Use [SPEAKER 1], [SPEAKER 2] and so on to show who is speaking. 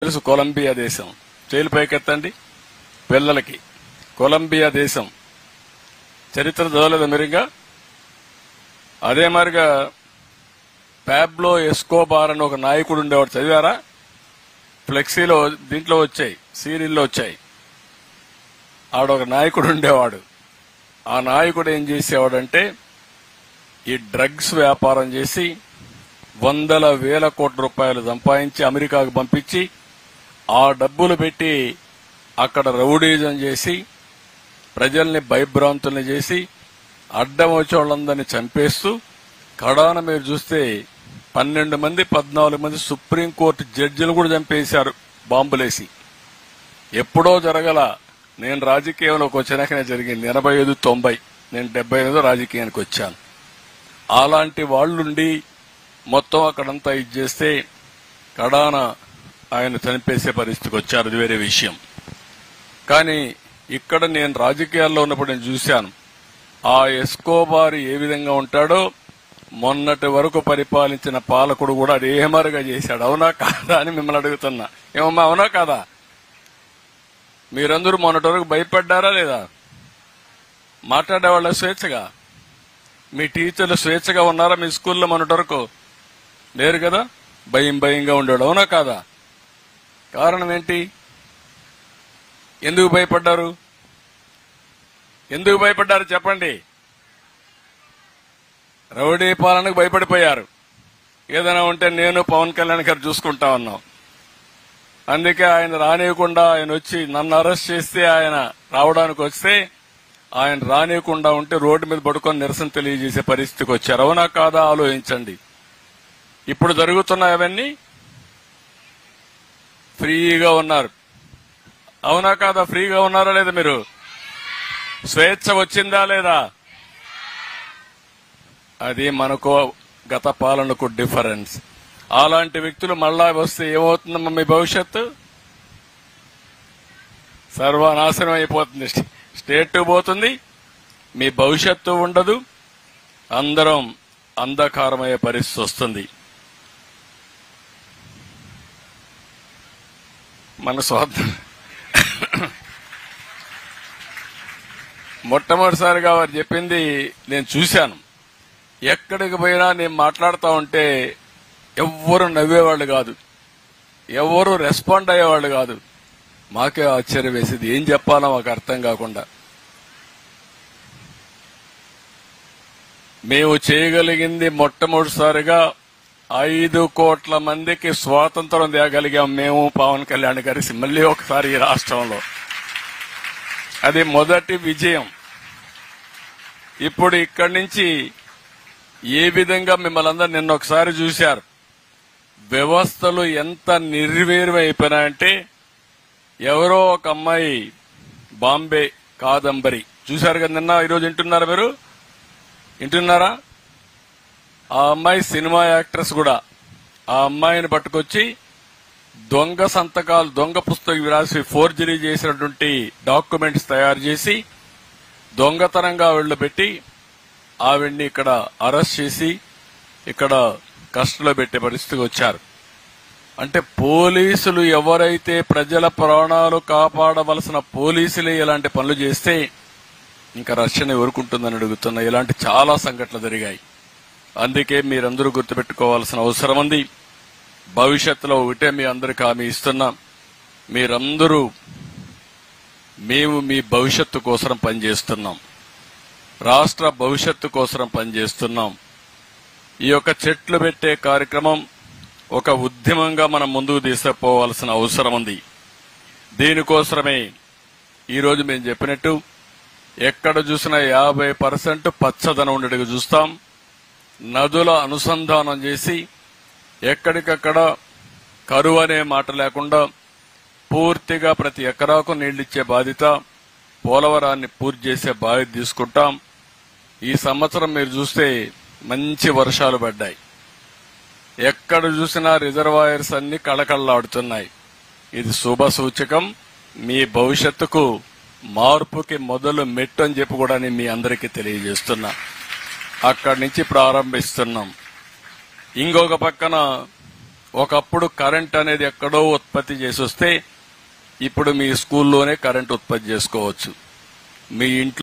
[SPEAKER 1] తెలుసు కొలంబియా దేశం. చేలు పైకెత్తండి పిల్లలకి. కొలంబియా దేశం చరిత్ర చదవలేదు మీరుగా. అదే మరిగా పాబ్లో ఎస్కోబార్ అని ఒక నాయకుడు ఉండేవాడు, చదివారా? ఫ్లెక్సీలో దీంట్లో వచ్చాయి, సీరియల్లో వచ్చాయి. ఆడొక నాయకుడు ఉండేవాడు. ఆ నాయకుడు ఏం చేసేవాడంటే ఈ డ్రగ్స్ వ్యాపారం చేసి వందల వేల కోట్ల రూపాయలు సంపాదించి అమెరికాకు పంపించి ఆ డబ్బులు పెట్టి అక్కడ రౌడీజం చేసి ప్రజల్ని భయభ్రాంతుల్ని చేసి అడ్డం వచ్చే వాళ్ళందరినీ చంపేస్తూ కడాన మీరు చూస్తే 12 మంది 14 మంది సుప్రీంకోర్టు జడ్జిలు కూడా చంపేశారు బాంబులేసి. ఎప్పుడో జరగల. నేను రాజకీయంలోకి వచ్చినాకనే జరిగింది. 85-90. నేను 78 రాజకీయానికి వచ్చాను. అలాంటి వాళ్ళుండి మొత్తం అక్కడంతా ఇది చేస్తే కడాన ఆయన చనిపేసే పరిస్థితికి వచ్చారు. అది వేరే విషయం. కానీ ఇక్కడ నేను రాజకీయాల్లో ఉన్నప్పుడు నేను చూశాను ఆ ఎస్కోబార్ ఏ విధంగా ఉంటాడో మొన్నటి వరకు పరిపాలించిన పాలకుడు కూడా అదే మరుగా చేశాడు. అవునా కాదా అని మిమ్మల్ని అడుగుతున్నా. ఏమమ్మా, అవునా కాదా? మీరందరూ మొన్నటి వరకు భయపడ్డారా లేదా? మాట్లాడేవాళ్ళ స్వేచ్ఛగా? మీ టీచర్లు స్వేచ్ఛగా ఉన్నారా మీ స్కూల్లో? మొన్నటి వరకు లేరు కదా, భయంగా ఉండేవాడు. అవునా కాదా? కారణం ఏంటి? ఎందుకు భయపడ్డారు? ఎందుకు భయపడ్డారు చెప్పండి. రౌడీ పాలనకు భయపడిపోయారు. ఏదైనా ఉంటే నేను పవన్ కళ్యాణ్ గారు చూసుకుంటా ఉన్నాం. అందుకే ఆయన రానియకుండా ఆయన వచ్చి నన్ను అరెస్ట్ చేస్తే ఆయన రావడానికి వస్తే ఆయన రానియకుండా ఉంటే రోడ్డు మీద పడుకొని నిరసన తెలియజేసే పరిస్థితికి వచ్చారు. అవునా కాదా ఆలోచించండి. ఇప్పుడు జరుగుతున్నాయవన్నీ ఫ్రీగా ఉన్నారు. అవునా కాదా? ఫ్రీగా ఉన్నారా లేదా? మీరు స్వేచ్ఛ వచ్చిందా లేదా? అది మనకు గత పాలనకు డిఫరెన్స్. అలాంటి వ్యక్తులు మళ్ళా వస్తే ఏమవుతుందమ్మా? మీ భవిష్యత్తు సర్వనాశనం అయిపోతుంది. స్టేట్ పోతుంది, మీ భవిష్యత్తు ఉండదు, అందరం అంధకారమయ్యే పరిస్థితి వస్తుంది. మన స్వార్థం. మొట్టమొదటిసారిగా వారు చెప్పింది నేను చూశాను. ఎక్కడికి పోయినా నేను మాట్లాడుతూ ఉంటే ఎవ్వరు నవ్వేవాళ్ళు కాదు, ఎవ్వరూ రెస్పాండ్ అయ్యేవాళ్ళు కాదు. మాకే ఆశ్చర్యం వేసేది, ఏం చెప్పాలో మాకు అర్థం కాకుండా. మేము చేయగలిగింది మొట్టమొదటిసారిగా 5 కోట్ల మందికి స్వాతంత్రం తేగలిగాం మేము, పవన్ కళ్యాణ్ గారి మళ్ళీ ఒకసారి ఈ రాష్ట్రంలో. అది మొదటి విజయం. ఇప్పుడు ఇక్కడి నుంచి ఏ విధంగా మిమ్మల్ని అందరూ నిన్న ఒకసారి చూశారు. వ్యవస్థలు ఎంత నిర్వీర్యం అయిపోయినాయంటే ఎవరో ఒక అమ్మాయి బాంబే కాదంబరి చూశారు కదా నిన్న. ఈరోజు వింటున్నారా మీరు? వింటున్నారా? ఆ అమ్మాయి సినిమా యాక్ట్రెస్ కూడా. ఆ అమ్మాయిని పట్టుకొచ్చి దొంగ సంతకాలు, దొంగ పుస్తకం రాసి ఫోర్జరీ చేసినటువంటి డాక్యుమెంట్స్ తయారు చేసి దొంగతనంగా ఆవిడలో పెట్టి ఆవిడ్ని ఇక్కడ అరెస్ట్ చేసి ఇక్కడ కస్టడీలో పెట్టే పరిస్థితికి వచ్చారు. అంటే పోలీసులు ఎవరైతే ప్రజల ప్రాణాలు కాపాడవలసిన పోలీసులే ఇలాంటి పనులు చేస్తే ఇంకా రక్షణ ఎవరుకుంటుందని అడుగుతున్నా. ఇలాంటి చాలా సంఘటనలు జరిగాయి. అందుకే మీరందరూ గుర్తుపెట్టుకోవాల్సిన అవసరం ఉంది. భవిష్యత్తులో ఒకటే మీ అందరికీ హామీ ఇస్తున్నాం. మీరందరూ మేము మీ భవిష్యత్తు కోసం పనిచేస్తున్నాం, రాష్ట్ర భవిష్యత్తు కోసం పనిచేస్తున్నాం. ఈ యొక్క చెట్లు పెట్టే కార్యక్రమం ఒక ఉద్యమంగా మనం ముందుకు తీసుకుపోవాల్సిన అవసరం ఉంది. దీనికోసమే ఈరోజు మేము చెప్పినట్టు ఎక్కడ చూసినా 50% పచ్చదనం ఉండేట్టుగా చూస్తాం. నదుల అనుసంధానం చేసి ఎక్కడికక్కడ కరువు అనే మాట లేకుండా పూర్తిగా ప్రతి ఎకరాకు నీళ్లిచ్చే బాధ్యత, పోలవరాన్ని పూర్తి చేసే బాధ్యత తీసుకుంటాం. ఈ సంవత్సరం మీరు చూస్తే మంచి వర్షాలు పడ్డాయి. ఎక్కడ చూసినా రిజర్వాయర్స్ అన్ని కళకళలాడుతున్నాయి. ఇది శుభ సూచకం. మీ భవిష్యత్తుకు మార్పుకి మొదలు మెట్టు అని చెప్పి కూడా నేను మీ అందరికీ తెలియజేస్తున్నా. అక్కడి నుంచి ప్రారంభిస్తున్నాం. ఇంకొక పక్కన ఒకప్పుడు కరెంట్ అనేది ఎక్కడో ఉత్పత్తి చేసి వస్తే ఇప్పుడు మీ స్కూల్లోనే కరెంట్ ఉత్పత్తి చేసుకోవచ్చు. మీ ఇంట్లో